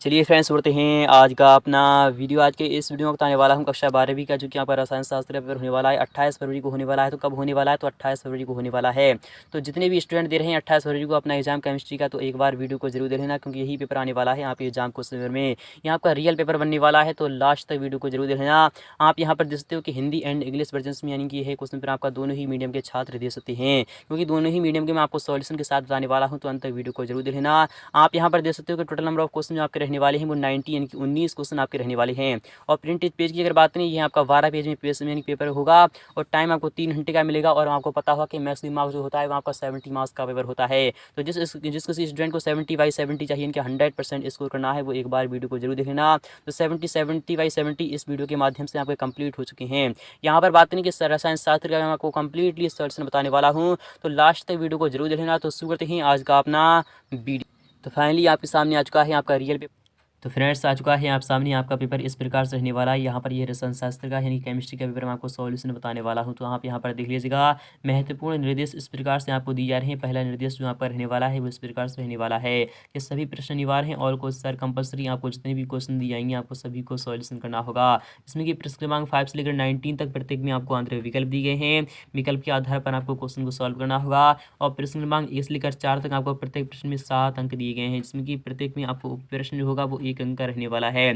चलिए फ्रेंड्स, बढ़ते हैं आज का अपना वीडियो। आज के इस वीडियो में बताने वाला हूँ कक्षा 12वीं का, जो कि यहाँ पर रसायन शास्त्र का पेपर होने वाला है 28 फरवरी को होने वाला है। तो कब होने वाला है? तो 28 फरवरी को होने वाला है। तो जितने भी स्टूडेंट दे रहे हैं 28 फरवरी को अपना एग्जाम केमिस्ट्री का, तो एक बार वीडियो को जरूर दे लेना, क्योंकि यही पेपर आने वाला है यहाँ पे एग्जाम क्वेश्चन पेपर में। यहाँ आपका रियल पेपर बनने वाला है, तो लास्ट तक वीडियो को जरूर दे लेना। आप यहाँ पर देख सकते हो कि हिंदी एंड इंग्लिश वर्जन में, यानी कि यह क्वेश्चन पेपर आपका दोनों ही मीडियम के छात्र दे सकते हैं, क्योंकि दोनों ही मीडियम के मैं आपको सॉल्यूशन के साथ बताने वाला हूँ। तो अंत तक वीडियो को जरूर दे लेना। आप यहाँ पर देख सकते हो कि टोटल नंबर ऑफ क्वेश्चन जो आपके रहने वाले हैं वो 90 यानी कि 19 क्वेश्चन आपके रहने वाले हैं। और प्रिंटेड पेज की अगर बात करें, ये आपका 12 पेज में पेज यानी पेपर होगा, और टाइम आपको 3 घंटे का मिलेगा। और आपको पता होगा कि मैक्सिमम मार्क्स जो होता है वो आपका 70 मार्क्स का पेपर होता है। तो जिस किसी स्टूडेंट को 70/70 चाहिए, इनके 100% स्कोर करना है, वो एक बार वीडियो को जरूर देखना। तो 70/70 इस वीडियो के माध्यम से आपके कंप्लीट हो चुके हैं। यहाँ पर बात करें कि रसायन शास्त्र का मैं आपको कंप्लीटली सॉल्यूशन बताने वाला हूँ, तो लास्ट तक वीडियो को जरूर देखना। तो शुरू करते हैं आज का अपना वीडियो। तो फाइनली आपके सामने आ चुका है आपका रियल पेपर। तो फ्रेंड्स, आ चुका है आप सामने आपका पेपर इस प्रकार से रहने वाला है। यहाँ पर ये रसायन शास्त्र का यानी केमिस्ट्री का पेपर मैं आपको सॉल्यूशन बताने वाला हूँ। तो आप यहाँ पर देख लीजिएगा, महत्वपूर्ण निर्देश इस प्रकार से आपको दिए जा रहे हैं। पहला निर्देश जो आपका रहने वाला है वो इस प्रकार से रहने वाला है कि सभी प्रश्न अनिवार्य हैं और क्वेश्चन कंपलसरी। आपको जितने भी क्वेश्चन दिए जाएंगे आपको सभी को सॉल्यूशन करना होगा। इसमें कि प्रश्न क्रमांक 5 से लेकर 19 तक प्रत्येक में आपको आंतरिक विकल्प दिए गए हैं। विकल्प के आधार पर आपको क्वेश्चन को सॉल्व करना होगा। और प्रश्न क्रमांक 1 से लेकर 4 तक आपको प्रत्येक प्रश्न में 7 अंक दिए गए हैं, जिसमें कि प्रत्येक में आपको प्रश्न जो होगा वो 1 अंक का रहने वाला है।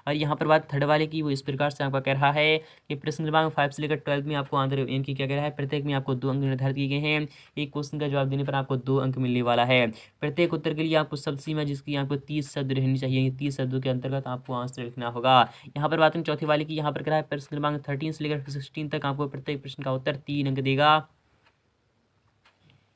और यहाँ पर बात थर्ड वाले की, वो इस प्रकार से आपका कह रहा है कि प्रश्न क्रमांक 5 से लेकर 12 में आपको आंतरिक इनकी क्या कह रहा है, प्रत्येक में आपको 2 अंक निर्धारित किए गए हैं। एक क्वेश्चन का जवाब देने पर आपको 2 अंक मिलने वाला है। प्रत्येक उत्तर के लिए आपको शब्द सीमा, जिसकी आपको 30 शब्द रहनी चाहिए, 30 शब्दों के अंतर्गत आपको आंसर लिखना होगा। यहाँ पर बात करें चौथी वाले की, यहाँ पर कह रहा है प्रश्न क्रमांक 13 से लेकर 16 तक आपको प्रत्येक प्रश्न का उत्तर 3 अंक देगा।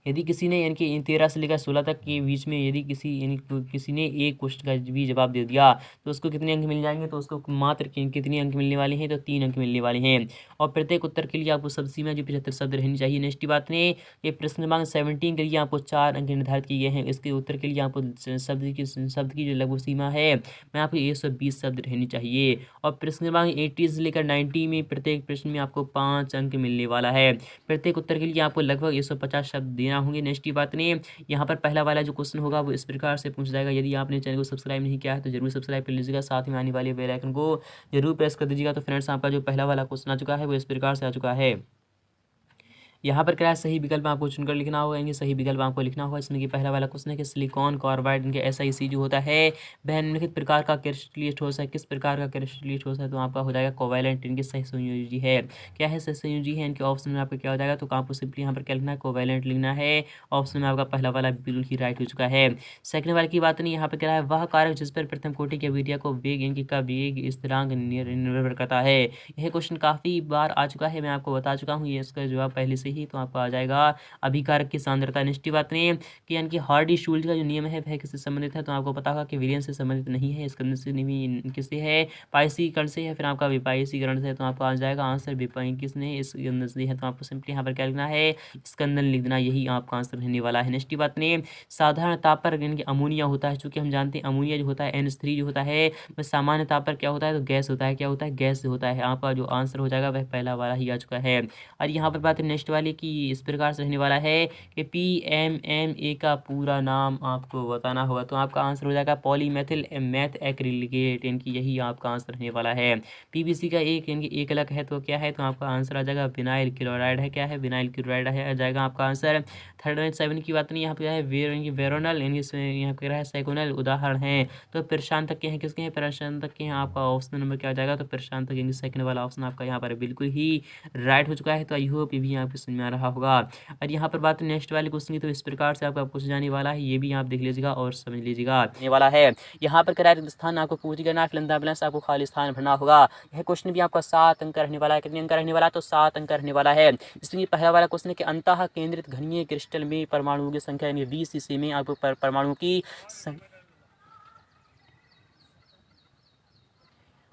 यदि किसी ने यानी कि 13 से लेकर 16 तक के बीच में यदि किसी ने एक क्वेश्चन का भी जवाब दे दिया, तो उसको कितने अंक मिल जाएंगे? तो उसको मात्र कितने अंक मिलने वाले हैं? तो 3 अंक मिलने वाले हैं। और प्रत्येक उत्तर के लिए आपको शब्द सीमा जो 75 शब्द रहनी चाहिए। नेक्स्ट बात ने, ये प्रश्न क्रमांक 17 के लिए आपको 4 अंक निर्धारित किए गए हैं। इसके उत्तर के लिए आपको शब्द की जो लगभग सीमा है, मैं आपको 120 शब्द रहनी चाहिए। और प्रश्न क्रमांक 80 से लेकर 90 में प्रत्येक प्रश्न में आपको 5 अंक मिलने वाला है। प्रत्येक उत्तर के लिए आपको लगभग 150 शब्द देना होंगे। नेक्स्ट की बात नहीं, यहाँ पर पहला वाला जो क्वेश्चन होगा वो इस प्रकार से पूछ जाएगा। यदि आपने चैनल को सब्सक्राइब नहीं किया है तो जरूर सब्सक्राइब कर लीजिएगा, साथ में आने वाले बेल आइकन को जरूर प्रेस कर दीजिएगा। तो फ्रेंड्स, आपका जो पहला वाला क्वेश्चन आ चुका है वो इस प्रकार से आ चुका है। यहाँ पर क्या है, सही विकल्प आपको चुनकर लिखना होगा, यानी सही विकल्प आपको लिखना होगा। इसमें कि पहला वाला क्वेश्चन है कि सिलिकॉन कार्बाइड इनके SiC जो होता है वह निम्नलिखित प्रकार का क्रिस्टलीय ठोस है। किस प्रकार का क्रिस्टलीय ठोस है? तो आपका हो जाएगा कोवैलेंट, इनके सही संयोजी है। क्या है सही संयोजी है? इनके ऑप्शन में आपका क्या हो जाएगा? तो आपको सिंपली यहाँ पर क्या लिखना है, कोवैलेंट लिखना है। ऑप्शन में आपका पहला वाला बिल्कुल ही राइट हो चुका है। सेकंड वाले की बात नहीं, यहाँ पर क्या है, वह कारक जिस पर प्रथम कोटि की अभिक्रिया को वेग इनकी का वेग स्थिरांक निर्भर करता है। यह क्वेश्चन काफी बार आ चुका है, मैं आपको बता चुका हूँ ये इसका जवाब पहले से ही, तो आपको आ जाएगा अभिकारक की सांद्रता। निश्चित बात नहीं कि यानी कि हार्डी-शुल्ट का जो नियम है वह किससे संबंधित है? तो आपको पता होगा कि विलियन से संबंधित नहीं है, स्कंदन से नहीं, किससे है? पाइसीकरण से है, फिर आपका विपायसीकरण से। तो आपको आ जाएगा आंसर विपाई किसने, स्कंदन से है। तो आपको सिंपली यहाँ पर क्या लिखना है, स्कंदन लिख देना, यही आपका आंसर रहने वाला है। नेक्स्ट बात नहीं, साधारण ताप पर यानी कि अमोनिया होता है, चूंकि हम जानते हैं अमोनिया जो होता है NH3 जो होता है वह सामान्य ताप पर क्या होता है, तो गैस होता है। क्या होता है? गैस होता है। आपका जो आंसर हो जाएगा वह पहला वाला ही आ चुका है। और यहाँ पर बात है नेक्स्ट वाले की, इस प्रकार से रहने वाला है कि PMMA का पूरा नाम आपको बताना होगा। तो आपका आंसर हो जाएगा पॉलीमेथिल मैथ एक्रिलिकेट, यानी यही आपका आंसर रहने वाला है। PVC का एक यानी एक अलग है, तो क्या है? तो आपका आंसर आ जाएगा विनाइल क्लोराइड है। क्या है? विनाइल क्लोराइड है, आ जाएगा आपका आंसर। 37 की बात नहीं, यहाँ पे है वेरोनल यानी यहाँ पे है सेकोनल उदाहरण है। तो प्रशांतक के हैं, किसके हैं? प्रशांतक के हैं। आपका ऑप्शन नंबर क्या आ जाएगा? तो प्रशांतक यानी सेकंड वाला ऑप्शन आपका यहाँ पर बिल्कुल ही राइट हो चुका है। तो आई होप ये भी आपको समझ में आ रहा होगा। और यहाँ पर बात नेक्स्ट वाले क्वेश्चन की, तो इस प्रकार से आपका पूछा जाने वाला है, ये भी आप देख लीजिएगा और समझ लीजिएगा ये वाला है। यहाँ पर किराया स्थान आपको पूरी करना है, फिलंदा बैलेंस आपको खाली स्थान भरना होगा। यह क्वेश्चन भी आपका 7 अंक का रहने वाला है। कितने अंक का रहने वाला है? तो 7 अंक का रहने वाला है। इसलिए पहला वाला क्वेश्चन है कि अंतः केंद्रित घनीय क्रिस्टल में परमाणुओं की संख्या यानी VCC में आपको परमाणुओं की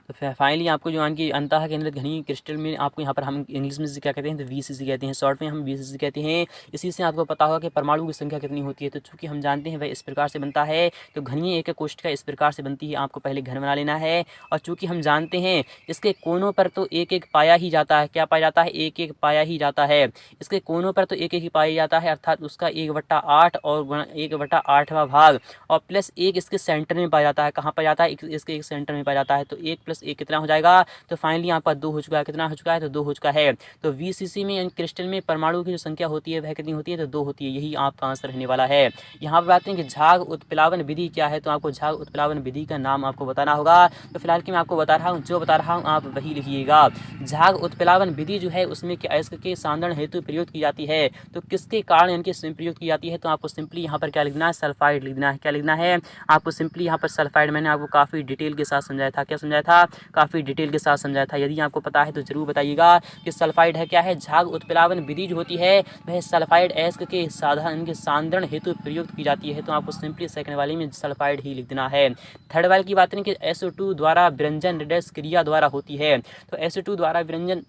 तो फाइनली आपको जो इनकी अंतः केंद्रित घनी क्रिस्टल में आपको यहाँ पर हम इंग्लिश में क्या कहते हैं, तो VCC कहते हैं, शॉर्ट में हम VCC कहते हैं। इसी से आपको पता होगा कि परमाणु की संख्या कितनी होती है। तो चूंकि हम जानते हैं वह इस प्रकार से बनता है, तो घनी एक कोष्ठिका इस प्रकार से बनती है, आपको पहले घन बना लेना है। और चूंकि हम जानते हैं इसके कोनों पर तो एक एक पाया ही जाता है, क्या पाया जाता है, एक एक पाया ही जाता है। इसके कोनों पर तो एक एक ही पाया जाता है, अर्थात उसका 1/8 और 1/8वां भाग और प्लस 1 इसके सेंटर में पाया जाता है। कहाँ पाया जाता है, इसके एक सेंटर में पाया जाता है। तो 1 + 1 कितना हो जाएगा, तो फाइनली यहाँ पर 2 हो चुका है। कितना हो चुका है, तो 2 हो चुका है। तो VCC में क्रिस्टल में परमाणु की जो संख्या होती है वह कितनी होती है, तो 2 होती है। यही आपका आंसर रहने वाला है। यहाँ पर बात करें कि झाग उत्प्लावन विधि क्या है, तो आपको झाग उत्प्लावन विधि का नाम आपको बताना होगा। तो फिलहाल कि मैं आपको बता रहा हूँ, जो बता रहा हूँ आप वही लिखिएगा। झाग उत्प्लावन विधि जो है उसमें क्या अयस्क के सांद्रण हेतु प्रयोग की जाती है। तो किसके कारण इनके प्रयोग की जाती है, तो आपको सिंपली यहाँ पर क्या लिखना है, सल्फाइड लिखना है। क्या लिखना है आपको, सिंपली यहाँ पर सल्फाइड। मैंने आपको काफ़ी डिटेल के साथ समझाया था। क्या समझाया था, काफ़ी डिटेल के साथ समझाया था। यदि आपको पता है तो जरूर बताइएगा कि सल्फाइड है क्या है। झाग उत्प्लावन विधि जो होती है वह सल्फाइड अयस्क के साधारण के सांद्रण हेतु प्रयुक्त की जाती है। तो आपको सिंपली सेकंड वाले में सल्फाइड ही लिख देना है। थर्ड वाले की बात करें कि SO2 द्वारा विरंजन रिडक्स क्रिया द्वारा होती है। तो SO2 द्वारा विरंजन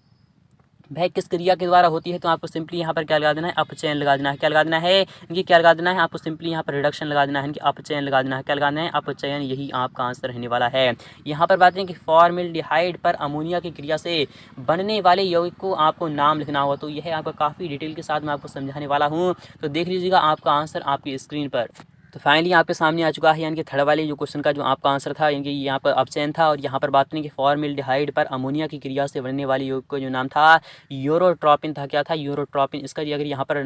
वह किस क्रिया के द्वारा होती है, तो आपको सिंपली यहाँ पर क्या लगा देना है, अपचयन लगा देना है। क्या लगा देना है, इनकी क्या लगा देना है, आपको सिंपली यहाँ पर रिडक्शन लगा देना है, इनकी अपचयन लगा देना है। क्या लगाना है, अपचयन। यही आपका आंसर रहने वाला है। यहाँ पर बात करें कि फॉर्मेल्डिहाइड पर अमोनिया की क्रिया से बनने वाले यौगिक को आपको नाम लिखना होगा। तो यह आपका काफ़ी डिटेल के साथ मैं आपको समझाने वाला हूँ। तो देख लीजिएगा आपका आंसर आपकी स्क्रीन पर। तो फाइनली आपके सामने आ चुका है, यानी कि थर्ड वाले जो क्वेश्चन का जो आपका आंसर था, यानी कि यहाँ पर अपचयन था। और यहाँ पर बात करें कि फॉर्मेल्डिहाइड पर अमोनिया की क्रिया से बनने वाले यौगिक का जो नाम था यूरोट्रोपिन था। क्या था, यूरोट्रोपिन। इसका अगर यहाँ पर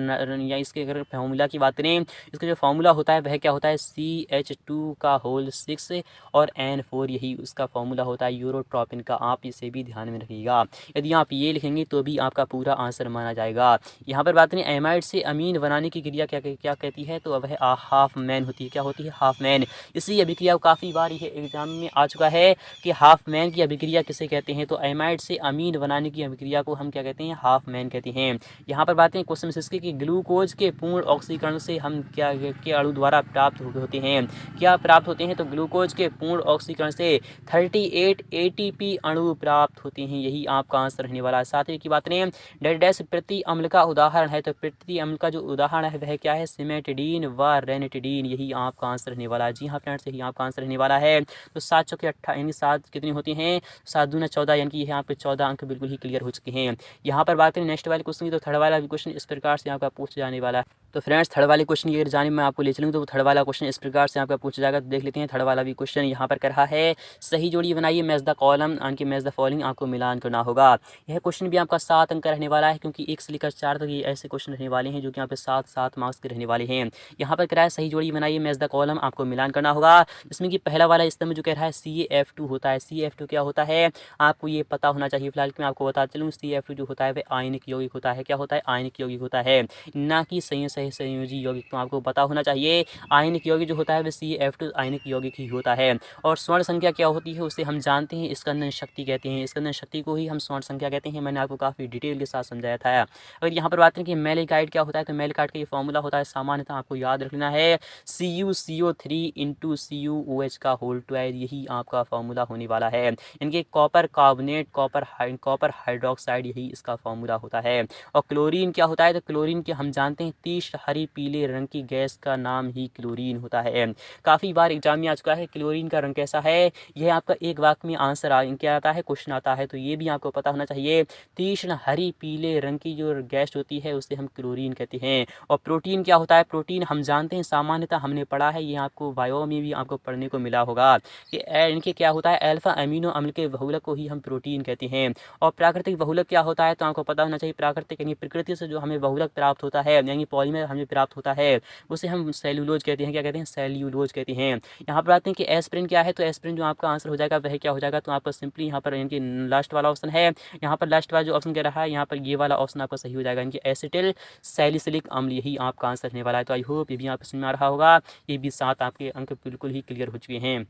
या इसके अगर फॉर्मूला की बात करें, इसका जो फॉर्मूला होता है वह क्या होता है, CH2 और N4, यही उसका फॉर्मूला होता है यूरोट्रोपिन का। आप इसे भी ध्यान में रखिएगा। यदि आप ये लिखेंगे तो भी आपका पूरा आंसर माना जाएगा। यहाँ पर बात करें एमाइड से अमीन बनाने की क्रिया क्या कहती है, तो वह हाफ मैन होती है। क्या होती है, हाफ मैन। इसी अभिक्रिया को काफ़ी बार यह एग्जाम में आ चुका है कि हाफ मैन की अभिक्रिया किसे कहते हैं। तो एमाइड से अमीन बनाने की अभिक्रिया को हम क्या कहते हैं, हाफ मैन कहते हैं। यहाँ पर बातें क्वेश्चन इसके कि ग्लूकोज के पूर्ण ऑक्सीकरण से हम क्या के अणु द्वारा प्राप्त होते हैं, क्या प्राप्त होते हैं, तो ग्लूकोज के पूर्ण ऑक्सीकरण से 38 ATP अणु प्राप्त होते हैं। यही आपका आंसर रहने वाला है। साथ ही की बात करें डैश प्रति अम्ल का उदाहरण है, तो प्रति अम्ल का जो उदाहरण है वह क्या है, सिमेटिडीन व रेनिटिडीन। यही आपका आंसर रहने वाला है। जी हाँ फ्रेंड्स, यही आपका आंसर रहने वाला है। तो 7 चौके 18 यानी 7 कितनी होती हैं, 7 दूना 14, यानी कि यहाँ पे 14 अंक बिल्कुल ही क्लियर हो चुके हैं। यहाँ पर बात करें नेक्स्ट वाले क्वेश्चन की, तो थर्ड वाला भी क्वेश्चन इस प्रकार से आपका पूछ जाने वाला है। तो फ्रेंड्स थर्ड वाले क्वेश्चन की अगर जाने मैं आपको ले चलूँ तो थर्ड वाला क्वेश्चन इस प्रकार से आपका पूछा जाएगा। तो देख लेते हैं थर्ड वाला भी क्वेश्चन यहाँ पर कर रहा है, सही जोड़ी बनाइए, मैच द कॉलम यानी मैच द फॉलोइंग, आपको मिलान करना होगा। यह क्वेश्चन भी आपका 7 अंक का रहने वाला है, क्योंकि 1 से लेकर 4 तक ये ऐसे क्वेश्चन रहने वाले हैं जो कि यहाँ पे 7 मार्क्स के रहने वाले हैं। यहाँ पर कह रहा है सही जोड़ी बनाइए, मैच द कॉलम, आपको मिलान करना होगा। इसमें कि पहला वाला स्तंभ जो कह रहा है CaF2 होता है। CaF2 क्या होता है, आपको ये पता होना चाहिए। फिलहाल कि मैं आपको बता चलूँ, CaF2 जो होता है वह आयनिक यौगिक होता है। क्या होता है, आयनिक यौगिक होता है, ना कि संयोजी यौगिक। तो आपको पता होना चाहिए आयनिक यौगिक जो होता है वह CaF2 आयनिक यौगिक ही होता है। और स्वर्ण संख्या क्या होती है उसे हम जानते हैं, स्कंदन शक्ति कहते हैं। स्कंदन शक्ति को ही हम स्वर्ण संख्या कहते हैं। मैंने आपको काफ़ी डिटेल के साथ समझाया था। अगर यहाँ पर बात करें कि मैलिकाइड क्या होता है, तो मैलिकाइड का ये फॉर्मूला होता है, सामान्यतः आपको याद रखना है, CuCO3 × CuOH का होल ट्वाइस। यही आपका फॉर्मूला होने वाला है। इनके कॉपर कार्बोनेट, कॉपर हाइड्रोक्साइड, यही इसका फॉर्मूला होता है। और क्लोरीन क्या होता है, तो क्लोरीन के हम जानते हैं तीक्ष्ण हरी पीले रंग की गैस का नाम ही क्लोरीन होता है। काफ़ी बार एग्जाम में आ चुका है क्लोरीन का रंग कैसा है, यह आपका एक वाक्य में आंसर क्या आता है, क्वेश्चन आता है। तो ये भी आपको पता होना चाहिए, तीक्ष्ण हरी पीले रंग की जो गैस होती है उसे हम क्लोरीन कहते हैं। और प्रोटीन क्या होता है, प्रोटीन हम जानते हैं, सामान्यतः हमने पढ़ा है, ये आपको बायो में भी आपको पढ़ने को मिला होगा कि इनके क्या होता है, अल्फा अमीनो अम्ल के बहुलक को ही हम प्रोटीन कहते हैं। और प्राकृतिक बहुलक क्या होता है, तो आपको पता होना चाहिए, प्राकृतिक यानी प्रकृति से जो हमें बहुलक प्राप्त होता है, यानी पॉलीमर हमें प्राप्त होता है, उसे हम सेल्यूलोज कहते हैं। क्या कहते हैं, सेल्यूलोज कहते हैं। यहाँ पर आते हैं कि एस्पिरिन क्या है, तो एस्पिरिन जो आपका आंसर हो जाएगा वह क्या हो जाएगा, तो आपका सिंपली यहाँ पर इनकी लास्ट वाला ऑप्शन है, यहाँ पर लास्ट वाला जो ऑप्शन कह रहा है, यहाँ पर ये वाला ऑप्शन आपका सही हो जाएगा, इनकी एसिटिल सैलिसिलिक अम्ल, यही आपका आंसर रहने वाला है। तो आई होप ये भी आपको समझ में आ रहा होगा। ये भी 7 आपके अंक बिल्कुल ही क्लियर हो चुके हैं।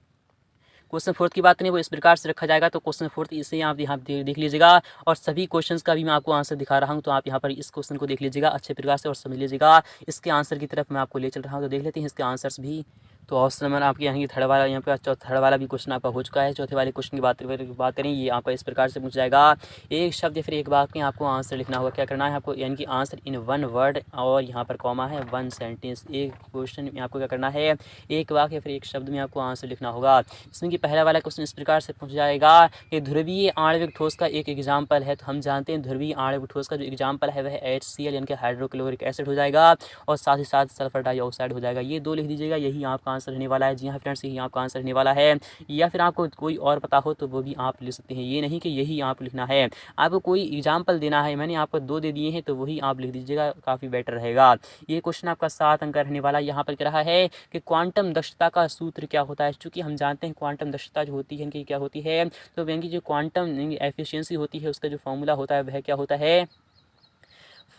क्वेश्चन 4 की बात करें वो इस प्रकार से रखा जाएगा। तो क्वेश्चन 4 इसे आप यहाँ देख लीजिएगा, और सभी क्वेश्चंस का भी मैं आपको आंसर दिखा रहा हूँ। तो आप यहाँ पर इस क्वेश्चन को देख लीजिएगा अच्छे प्रकार से और समझ लीजिएगा। इसके आंसर की तरफ मैं आपको ले चल रहा हूँ। तो देख लेते हैं इसके आंसर्स भी। तो ऑप्शन नंबर आपके यहाँ की थर्ड वाला, यहाँ पे थर्ड वाला भी क्वेश्चन आपका हो चुका है। चौथे वाले क्वेश्चन की बात करें, ये आपका इस प्रकार से पूछा जाएगा, एक शब्द या फिर एक वाक्य में आपको आंसर लिखना होगा। क्या करना है आपको, यानी कि आंसर इन वन वर्ड, और यहाँ पर कॉमा है, वन सेंटेंस। एक क्वेश्चन में आपको क्या करना है, एक वाक्य या फिर एक शब्द में आपको आंसर लिखना होगा। इसमें कि पहला वाला क्वेश्चन इस प्रकार से पूछा जाएगा कि ध्रुवीय आणविक ठोस का एक एग्जाम्पल है। तो हम जानते हैं ध्रुवीय आणविक ठोस का जो एग्जाम्पल है वह HCl यानी कि हाइड्रोक्लोरिक एसिड हो जाएगा, और साथ ही साथ सल्फर डाइऑक्साइड हो जाएगा। ये दो लिख दीजिएगा, यही आपका आंसर रहने वाला है। जी हाँ फ्रेंड्स, यही आपका आंसर रहने वाला है। या फिर आपको कोई और पता हो तो वो भी आप लिख सकते हैं, ये नहीं कि यही आप लिखना है। आपको कोई एग्जाम्पल देना है, मैंने आपको 2 दे दिए हैं तो वही आप लिख दीजिएगा, काफ़ी बेटर रहेगा। ये क्वेश्चन आपका 7 अंक का रहने वाला। यहाँ पर क्या रहा है कि क्वांटम दक्षता का सूत्र क्या होता है। चूँकि हम जानते हैं क्वांटम दक्षता जो होती है कि क्या होती है, तो यानी कि जो क्वांटम एफिशिएंसी होती है उसका जो फॉर्मूला होता है वह क्या होता है,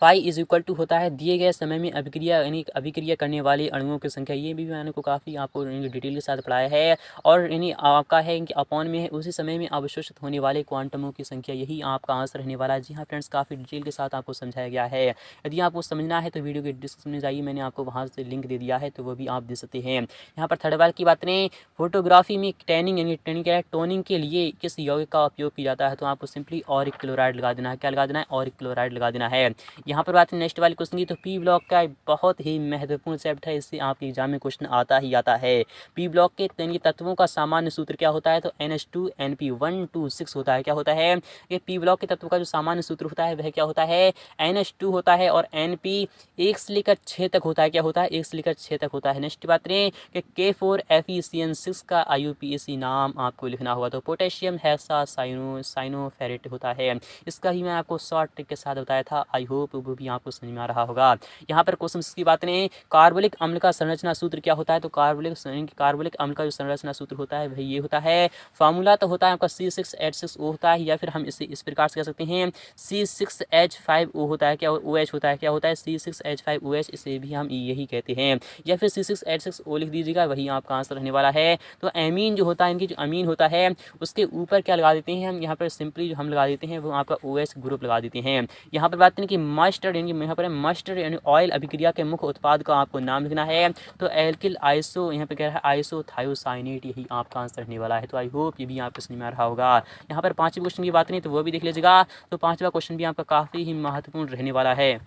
फाई इज इक्वल टू होता है दिए गए समय में अभिक्रिया यानी अभिक्रिया करने वाले अणुओं की संख्या। ये भी मैंने को काफ़ी आपको डिटेल के साथ पढ़ाया है। और यानी आपका है कि अपॉन में है उसी समय में अवशोषित होने वाले क्वांटमों की संख्या, यही आपका आंसर रहने वाला है। जी हाँ फ्रेंड्स, काफ़ी डिटेल के साथ आपको समझाया गया है। यदि आपको समझना है तो वीडियो के डिस्क्रिप्शन में जाइए, मैंने आपको वहाँ से लिंक दे दिया है, तो वो भी आप दे सकते हैं। यहाँ पर थर्ड वाल की बात करें, फोटोग्राफी में टैनिंग यानी टैनिंग क्या है, टोनिंग के लिए किस यौगिक का उपयोग किया जाता है। तो आपको सिंपली ऑरिक क्लोराइड लगा देना है। क्या लगा देना है, ऑरिक क्लोराइड लगा देना है। यहाँ पर बात करें नेक्स्ट वाले क्वेश्चन की, तो पी ब्लॉक का बहुत ही महत्वपूर्ण चैप्टर है, इससे आपके एग्जाम में क्वेश्चन आता ही आता है। पी ब्लॉक के तत्वों का सामान्य सूत्र क्या होता है, तो NH2 NP126 होता है। क्या होता है, ये पी ब्लॉक के तत्वों का जो सामान्य सूत्र होता है वह क्या होता है, NH2 होता है, और NP 1 से लेकर 6 तक होता है। क्या होता है, 1 से लेकर 6 तक होता है। नेक्स्ट बात करें कि K4FeCN6 का IUPAC नाम आपको लिखना होगा, तो पोटेशियम हेक्सा साइनोफेरेट होता है। इसका ही मैं आपको शॉर्ट ट्रिक के साथ बताया था, आई होप वो भी आपको समझ में आ रहा होगा। यहाँ पर क्वेश्चन की बात करें, कार्बोलिक अम्ल का संरचना सूत्र क्या होता है, तो कार्बोलिक अम्ल का जो संरचना सूत्र होता है वही ये होता है। फार्मूला तो होता है आपका C6H6O होता है, या फिर हम इसे इस प्रकार से कह सकते हैं C6H5O होता है। क्या OH होता है, क्या होता है C6H5OH, इसे भी हम यही कहते हैं, या फिर C6H6O लिख दीजिएगा, वही आपका आंसर रहने वाला है। तो एमीन जो होता है, इनकी जो अमीन होता है उसके ऊपर क्या लगा देते हैं हम, यहाँ पर सिंपली जो हम लगा देते हैं वो आपका OH ग्रुप लगा देते हैं। यहाँ पर बात करें कि मस्टर्ड यानी यहाँ पर मस्टर्ड यानी ऑयल अभिक्रिया के मुख्य उत्पाद का आपको नाम लिखना है, तो एल्किल आइसो, यहाँ पे क्या है आइसोथायोसाइनेट, यही आपका आंसर रहने वाला है। तो आई होप ये भी आपको समझ में आ रहा होगा। यहाँ पर 5वें क्वेश्चन की बात नहीं तो वो भी देख लीजिएगा, तो 5वां क्वेश्चन भी आपका काफ़ी ही महत्वपूर्ण रहने वाला है।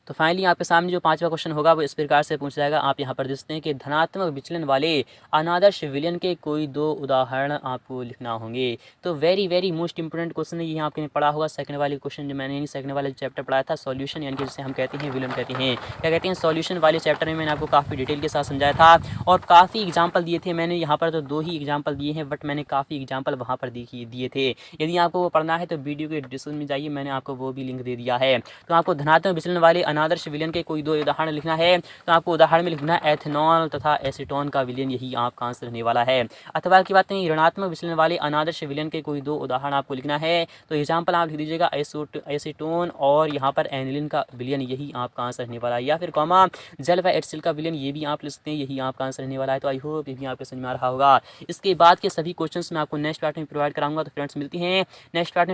तो फाइनली आपके सामने जो 5वां क्वेश्चन होगा वो इस प्रकार से पूछा जाएगा। आप यहाँ पर देखते हैं कि धनात्मक विचलन वाले अनादर्श विलयन के कोई 2 उदाहरण आपको लिखना होंगे। तो वेरी मोस्ट इंपोर्टेंट क्वेश्चन है, ये आपने पढ़ा होगा। सेकंड वाले क्वेश्चन जो मैंने सेकंड वाले चैप्टर पढ़ाया था, सॉल्यूशन यानी कि जिसे हम कहते हैं विलन कहते हैं, क्या कहते हैं सॉल्यूशन वाले चैप्टर में मैंने आपको काफ़ी डिटेल के साथ समझाया था, और काफ़ी एग्जाम्पल दिए थे मैंने। यहाँ पर तो 2 ही एग्जाम्पल दिए हैं, बट मैंने काफ़ी एग्जाम्पल वहाँ पर दिए थे। यदि आपको वो पढ़ना है तो वीडियो के डिस्क्रिप्शन में जाइए, मैंने आपको वो भी लिंक दे दिया है। तो आपको धनात्मक विचलन वाले अनादर्श विलयन के कोई 2 उदाहरण लिखना है, तो आपको उदाहरण में लिखना है एथेनॉल तथा एसीटोन का विलयन, यही आपका आंसर रहने वाला है। अथवा की बात नहीं, ऋणात्मक विचलन वाले अनादर्श विलयन के कोई 2 उदाहरण आपको लिखना है, तो एग्जाम्पल आप लिख दीजिएगा एसीटोन और यहाँ पर एनिलिन का विलयन, यही आपका आंसर रहने वाला है। या फिर कॉमा जल व एसिड का विलयन, ये भी आप लिख सकते हैं, यही आपका आंसर रहने वाला है। तो आई होप ये भी आपको समझ में आ रहा होगा। इसके बाद के सभी क्वेश्चंस मैं आपको नेक्स्ट पार्ट में प्रोवाइड कराऊंगा। तो फ्रेंड्स मिलती हैं नेक्स्ट पार्ट में।